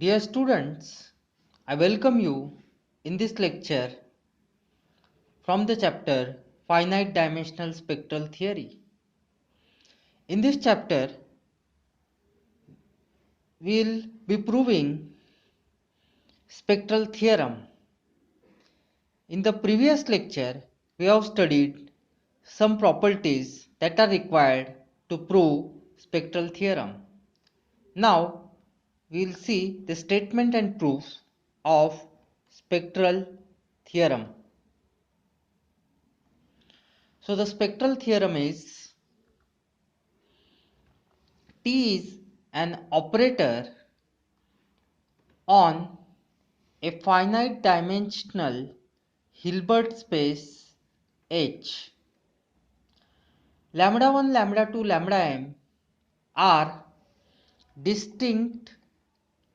Dear students, I welcome you in this lecture from the chapter Finite Dimensional Spectral Theory. In this chapter, we will be proving spectral theorem. In the previous lecture, we have studied some properties that are required to prove spectral theorem. Now, we will see the statement and proofs of spectral theorem. So the spectral theorem is T is an operator on a finite dimensional Hilbert space H. Lambda 1, lambda 2, lambda m are distinct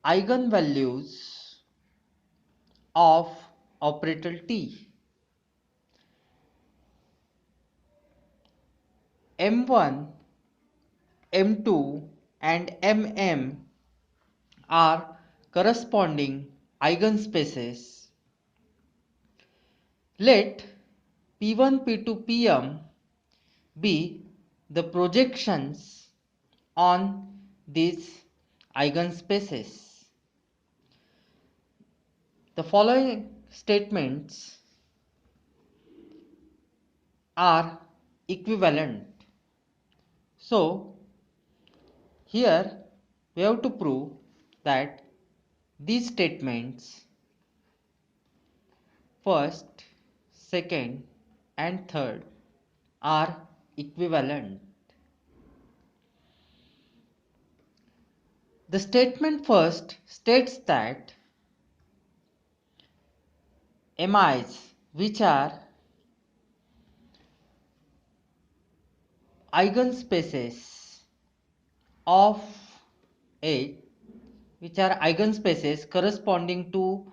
eigenvalues of operator T. M1, M2 and MM are corresponding eigenspaces. Let P1, P2, Pm be the projections on these eigenspaces. The following statements are equivalent. So, here we have to prove that these statements first, second and third are equivalent. The statement first states that MIs, which are eigenspaces of A, which are eigenspaces corresponding to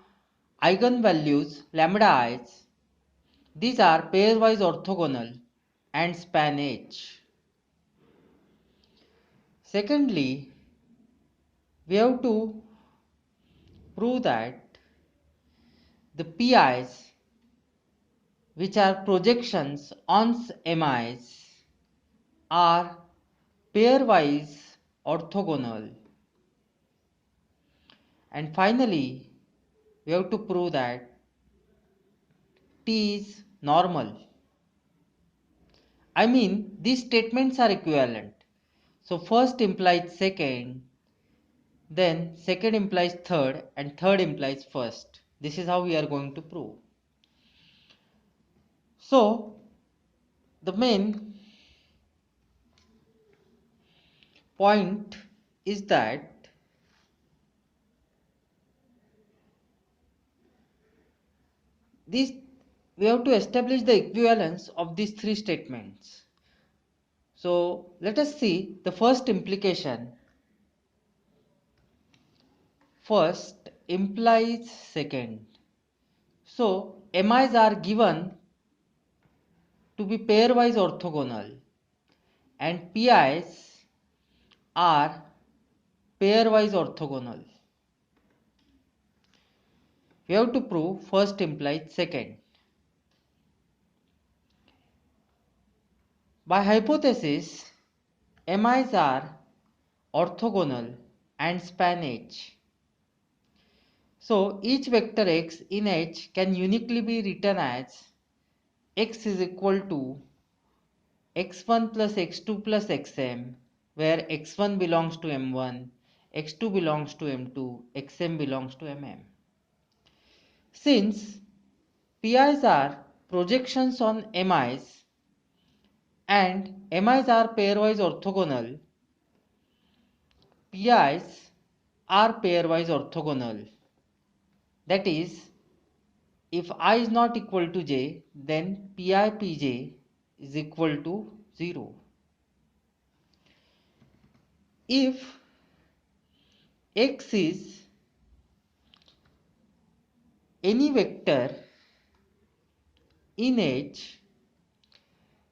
eigenvalues lambda i's, these are pairwise orthogonal and span H. Secondly, we have to prove that the PI's, which are projections on MI's, are pairwise orthogonal. And finally, we have to prove that T is normal. I mean, these statements are equivalent. So first implies second, then second implies third, and third implies first. This is how we are going to prove. So the main point is that we have to establish the equivalence of these three statements. So let us see the first implication. First implies second. So MIs are given to be pairwise orthogonal and PIs are pairwise orthogonal. We have to prove first implies second. By hypothesis, MIs are orthogonal and span H. So each vector x in H can uniquely be written as x is equal to x1 plus x2 plus xm, where x1 belongs to m1, x2 belongs to m2, xm belongs to mm. Since PIs are projections on MIs and MIs are pairwise orthogonal, PIs are pairwise orthogonal. That is, if I is not equal to j, then Pi Pj is equal to 0. If x is any vector in H,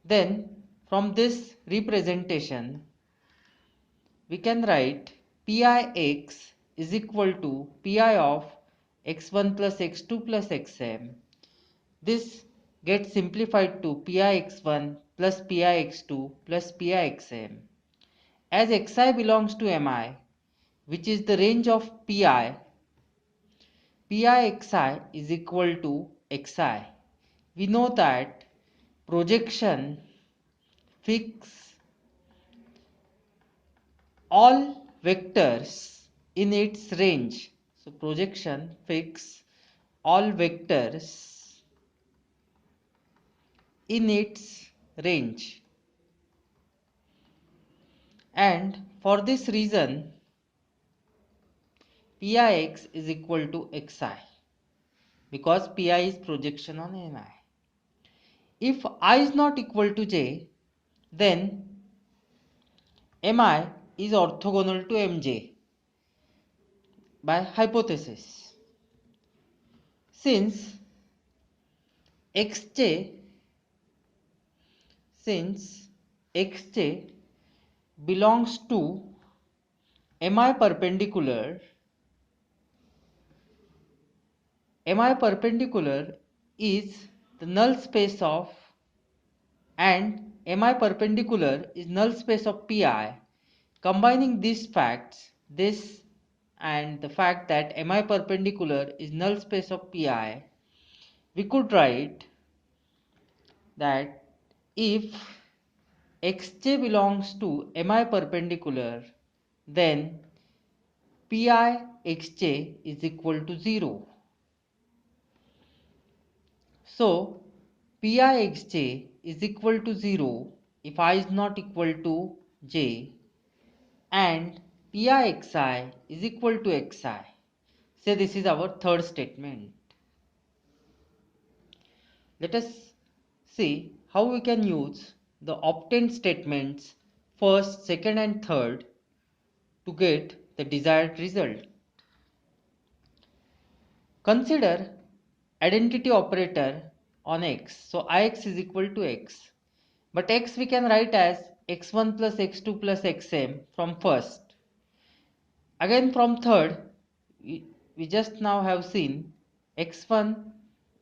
then from this representation we can write Pix is equal to pi of x1 plus x2 plus xm. This gets simplified to pi x1 plus pi x2 plus pi xm. As xi belongs to mi, which is the range of pi, pi xi is equal to xi. We know that projection fix all vectors in its range. So projection fix all vectors in its range. And for this reason, Pix is equal to xi because pi is projection on mi. If I is not equal to j, then mi is orthogonal to mj by hypothesis. Since xj belongs to mi perpendicular is the null space of mi perpendicular is null space of pi. Combining these facts, this and the fact that mi perpendicular is null space of pi, we could write that if xj belongs to mi perpendicular, then pi xj is equal to 0. So pi xj is equal to 0 if I is not equal to j, and pi xi is equal to xi. So this is our third statement. Let us see how we can use the obtained statements first, second and third to get the desired result. Consider identity operator on x. So ix is equal to x. But x we can write as x1 plus x2 plus xm from first. Again from third, we just now have seen x1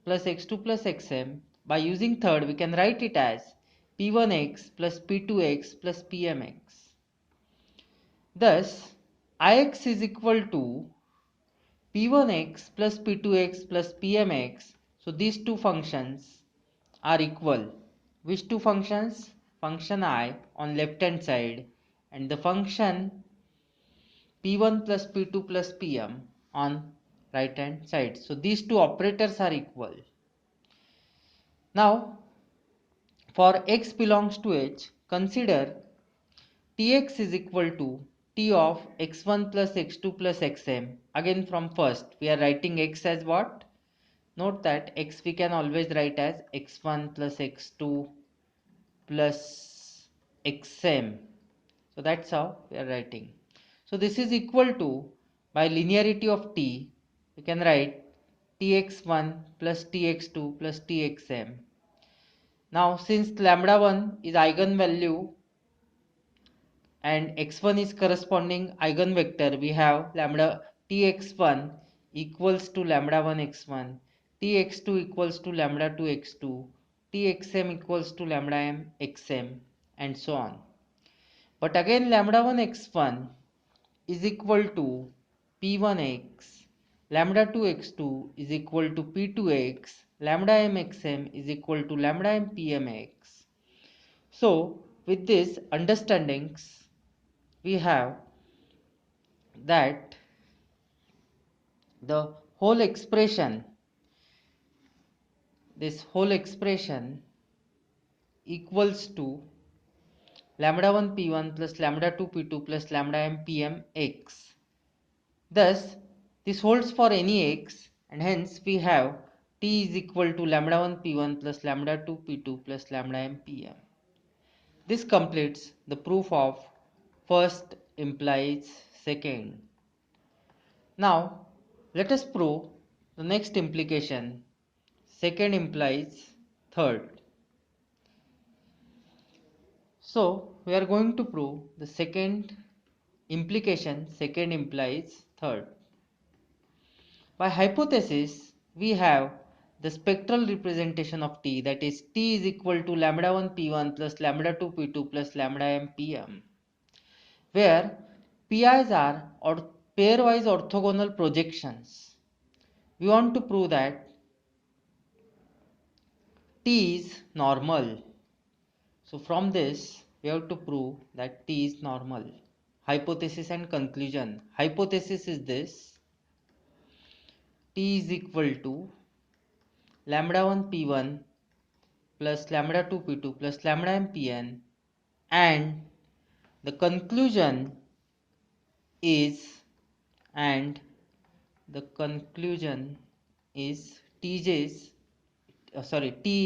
plus x2 plus xm. By using third, we can write it as p1x plus p2x plus pmx. Thus, ix is equal to p1x plus p2x plus pmx. So these two functions are equal. Which two functions? Function I on left hand side and the function p1 plus p2 plus pm on right hand side. So these two operators are equal. Now for x belongs to h, consider tx is equal to t of x1 plus x2 plus xm. Again from first we are writing x as what? Note that x we can always write as x1 plus x2 plus xm. So that's how we are writing. So this is equal to, by linearity of t, we can write tx1 plus tx2 plus txm. Now since lambda 1 is eigenvalue and x1 is corresponding eigenvector, we have lambda tx1 equals to lambda 1 x1, tx2 equals to lambda 2 x2, txm equals to lambda m xm, and so on. But again lambda 1 x1 is equal to p1x, lambda 2 x2 is equal to p2x, lambda m xm is equal to lambda m pmx. So with these understandings, we have that the whole expression, this whole expression equals to lambda 1 p1 plus lambda 2 p2 plus lambda m pm x. Thus this holds for any x, and hence we have t is equal to lambda 1 p1 plus lambda 2 p2 plus lambda m pm. This completes the proof of first implies second. Now let us prove the next implication, second implies third. So we are going to prove the second implication, second implies third. By hypothesis, we have the spectral representation of T, that is T is equal to lambda 1 P1 plus lambda 2 P2 plus lambda m Pm, where PIs are pairwise orthogonal projections. We want to prove that T is normal. So from this, we have to prove that T is normal. Hypothesis and conclusion. Hypothesis is this: T is equal to lambda 1 P1 plus lambda 2 P2 plus lambda m Pn, and the conclusion is T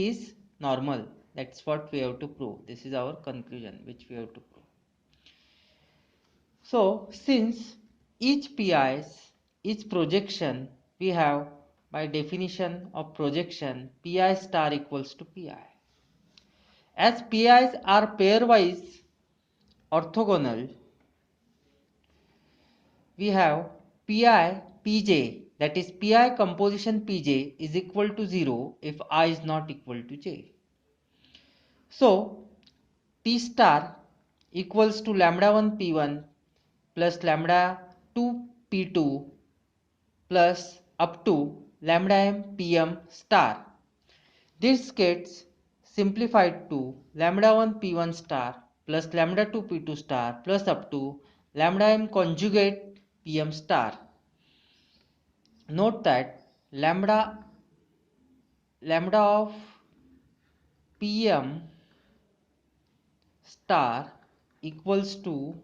is normal. That's what we have to prove. This is our conclusion which we have to prove. So since each projection, we have by definition of projection Pi star equals to Pi. As Pi's are pairwise orthogonal, we have Pi Pj, that is Pi composition Pj is equal to 0 if I is not equal to j. So T star equals to lambda 1 P1 plus lambda 2 P2 plus up to lambda m Pm star. This gets simplified to lambda 1 P1 star plus lambda 2 P2 star plus up to lambda m conjugate Pm star. Note that lambda of Pm star equals to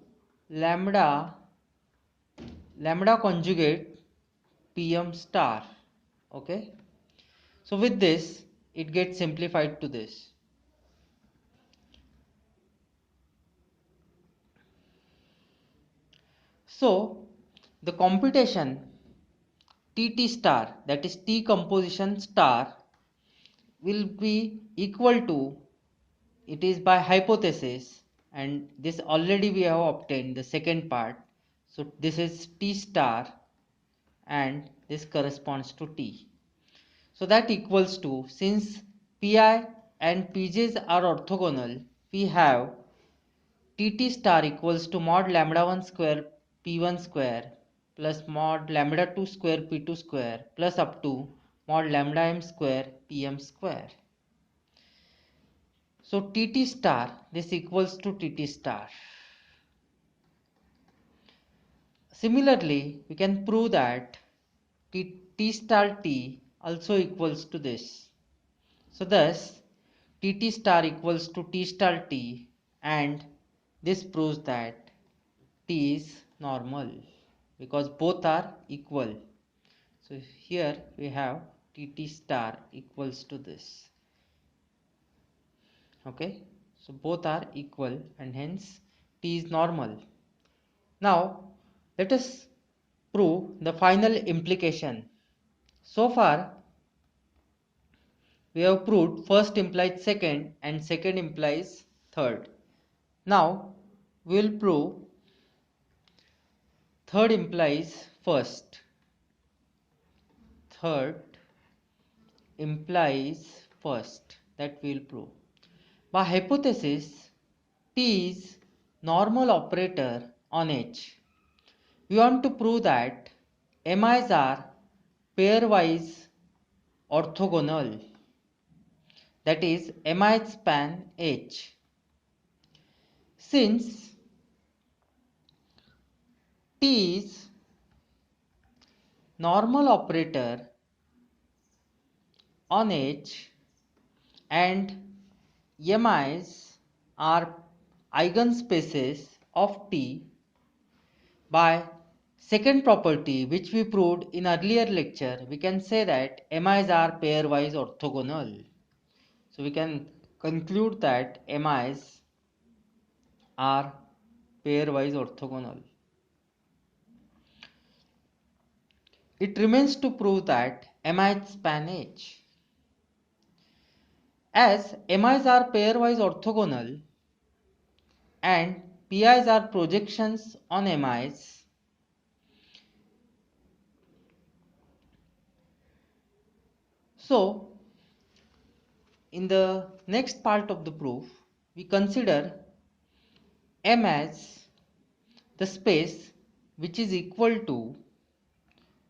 lambda conjugate Pm star. Okay, so with this it gets simplified to this. So the computation Tt star, that is T composition star, will be equal to, it is by hypothesis, and this already we have obtained the second part. So this is T star and this corresponds to T. So that equals to, since Pi and Pj's are orthogonal, we have Tt star equals to mod lambda 1 square P1 square plus mod lambda 2 square P2 square plus up to mod lambda m square Pm square. So Tt star, this equals to Tt star. Similarly, we can prove that T star T also equals to this. So thus Tt star equals to T star T, and this proves that T is normal because both are equal. So here we have Tt star equals to this. Okay, so both are equal and hence T is normal. Now let us prove the final implication. So far we have proved first implies second and second implies third. Now we will prove third implies first. Third implies first, that we will prove. By hypothesis, T is normal operator on H. We want to prove that MIs are pairwise orthogonal, that is MI span H. Since T is normal operator on H and MIs are eigenspaces of T, by second property which we proved in earlier lecture, we can say that MIs are pairwise orthogonal. So we can conclude that MIs are pairwise orthogonal. It remains to prove that MI span H. As MIs are pairwise orthogonal and PIs are projections on MIs, So in the next part of the proof, we consider M as the space which is equal to,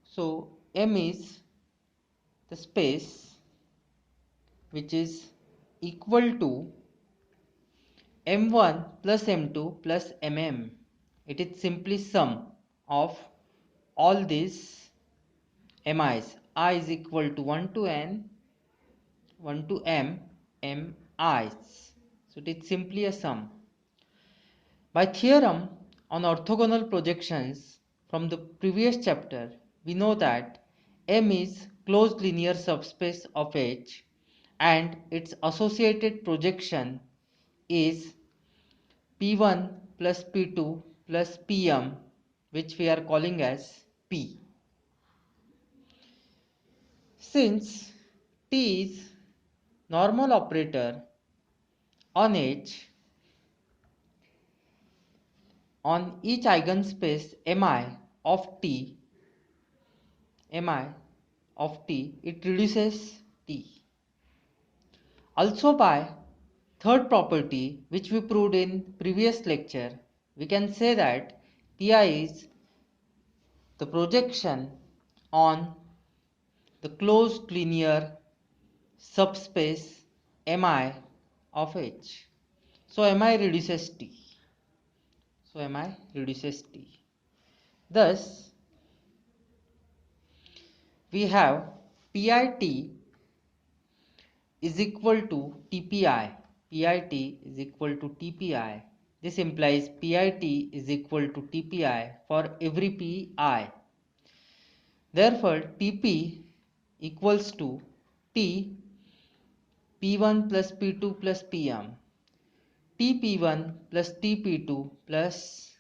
so M is the space which is equal to M1 plus M2 plus MM. It is simply sum of all these MIs. I is equal to 1 to N, 1 to M, MIs. So it is simply a sum. By theorem on orthogonal projections from the previous chapter, we know that M is closed linear subspace of H and its associated projection is P1 plus P2 plus Pm, which we are calling as P. Since T is normal operator on H on each eigenspace Mi of T, it reduces T. Also by third property which we proved in previous lecture, we can say that Pi is the projection on the closed linear subspace Mi of H. So Mi reduces T. Thus, we have PIT is equal to TPI. PIT is equal to TPI. This implies PIT is equal to TPI for every PI. Therefore, TP equals to T P1 plus P2 plus Pm, TP1 plus TP2 plus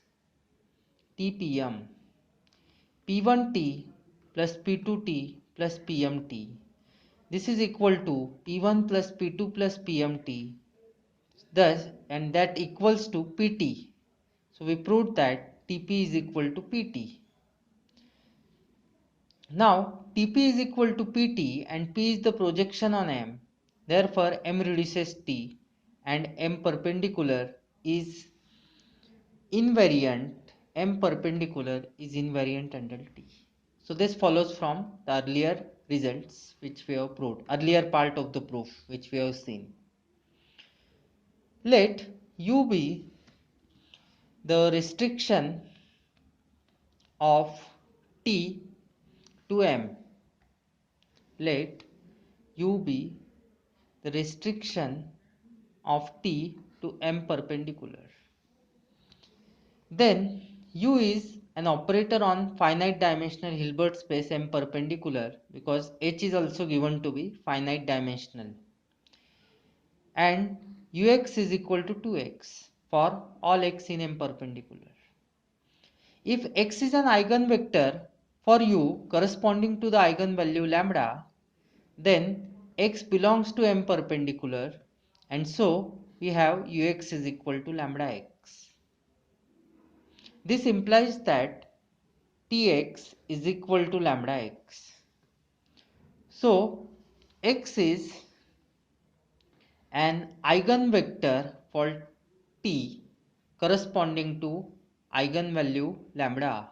TPM, P1T plus P2T plus PMT. This is equal to P1 plus P2 plus PMT. Thus, and that equals to PT. So we proved that TP is equal to PT. Now TP is equal to PT and P is the projection on M. Therefore M reduces T and M perpendicular is invariant. M perpendicular is invariant under T. So this follows from the earlier results which we have proved, earlier part of the proof which we have seen. Let U be the restriction of T to M. Let U be the restriction of T to M perpendicular. Then U is an operator on finite dimensional Hilbert space M perpendicular because H is also given to be finite dimensional, and Ux is equal to 2x for all x in M perpendicular. If x is an eigenvector for U corresponding to the eigenvalue lambda, then x belongs to M perpendicular, and so we have Ux is equal to lambda x. This implies that Tx is equal to lambda x. So x is an eigenvector for T corresponding to eigenvalue lambda.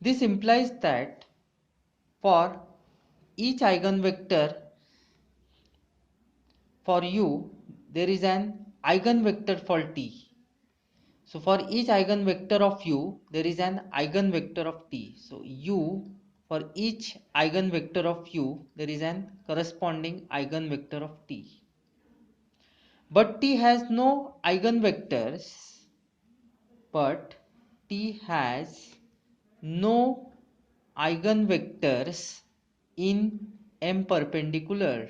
This implies that for each eigenvector for U, there is an eigenvector for T. So for each eigenvector of U, there is an eigenvector of T. So U, for each eigenvector of U, there is an corresponding eigenvector of T. But T has no eigenvectors, but T has no eigenvectors in M perpendicular,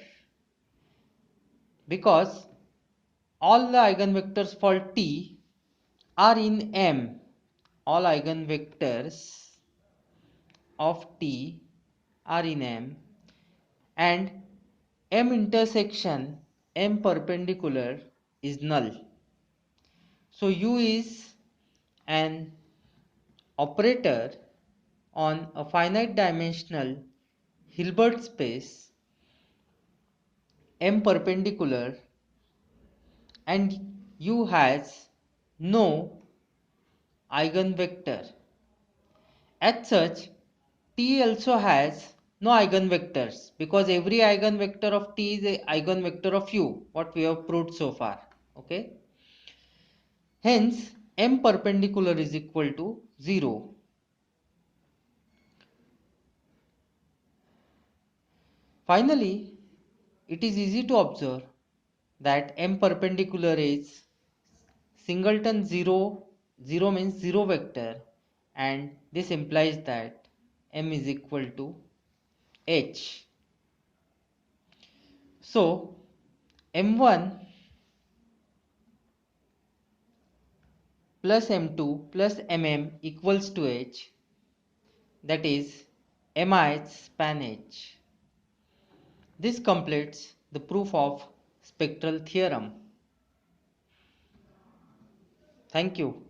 because all the eigenvectors for T are in M. All eigenvectors of T are in M, and M intersection M perpendicular is null. So U is an operator on a finite dimensional Hilbert space M perpendicular and U has no eigenvector. As such, T also has no eigenvectors because every eigenvector of T is a eigenvector of U, what we have proved so far. Okay. Hence, M perpendicular is equal to 0. Finally, it is easy to observe that M perpendicular is singleton 0, 0 means 0 vector, and this implies that M is equal to H. So, M1 plus M2 plus MM equals to H, that is Mi span H. This completes the proof of spectral theorem. Thank you.